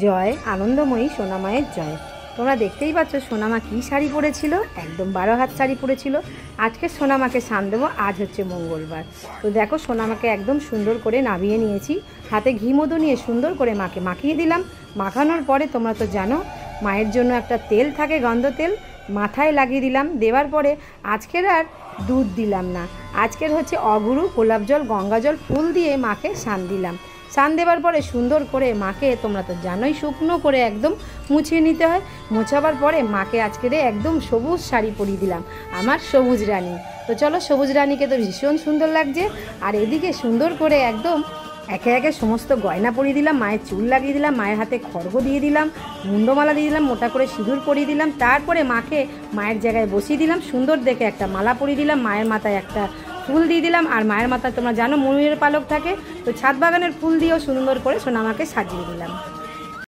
জয় আনন্দময়ী সোনামায়ের জয়। তোমরা দেখতেই পাচ্ছ সোনামা কী শাড়ি পরেছিল, একদম 12 হাত শাড়ি পরেছিল। আজকে সোনামাকে স্নান দেবো, আজ হচ্ছে মঙ্গলবার। তো দেখো সোনামাকে একদম সুন্দর করে নামিয়ে নিয়েছি, হাতে ঘি মধু নিয়ে সুন্দর করে মাকে মাখিয়ে দিলাম। মাখানোর পরে তোমরা তো জানো মায়ের জন্য একটা তেল থাকে, গন্ধ তেল, মাথায় লাগিয়ে দিলাম। দেওয়ার পরে আজকের আর দুধ দিলাম না, আজকের হচ্ছে অগুরু, গোলাপ জল, গঙ্গা জল, ফুল দিয়ে মাকে স্নান দিলাম। স্নান দেওয়ার পরে সুন্দর করে মাকে তোমরা তো জানোই শুকনো করে একদম মুছিয়ে নিতে হয়। মোছাবার পরে মাকে আজকের একদম সবুজ শাড়ি পরিয়ে দিলাম, আমার সবুজ রানী। তো চলো, সবুজ রানীকে তো ভীষণ সুন্দর লাগছে। আর এদিকে সুন্দর করে একদম একে একে সমস্ত গয়না পরিয়ে দিলাম, মায়ের চুল লাগিয়ে দিলাম, মায়ের হাতে খড়গ দিয়ে দিলাম, মুন্ডমালা দিয়ে দিলাম, মোটা করে সিঁদুর পরিয়ে দিলাম। তারপরে মাকে মায়ের জায়গায় বসিয়ে দিলাম, সুন্দর দেখে একটা মালা পরিয়ে দিলাম, মায়ের মাথায় একটা ফুল দিয়ে দিলাম। আর মায়ের মাথায় তোমরা জানো ময়ূরের পালক থাকে, তো ছাদ বাগানের ফুল দিয়েও সুন্দর করে সোনামাকে সাজিয়ে দিলাম।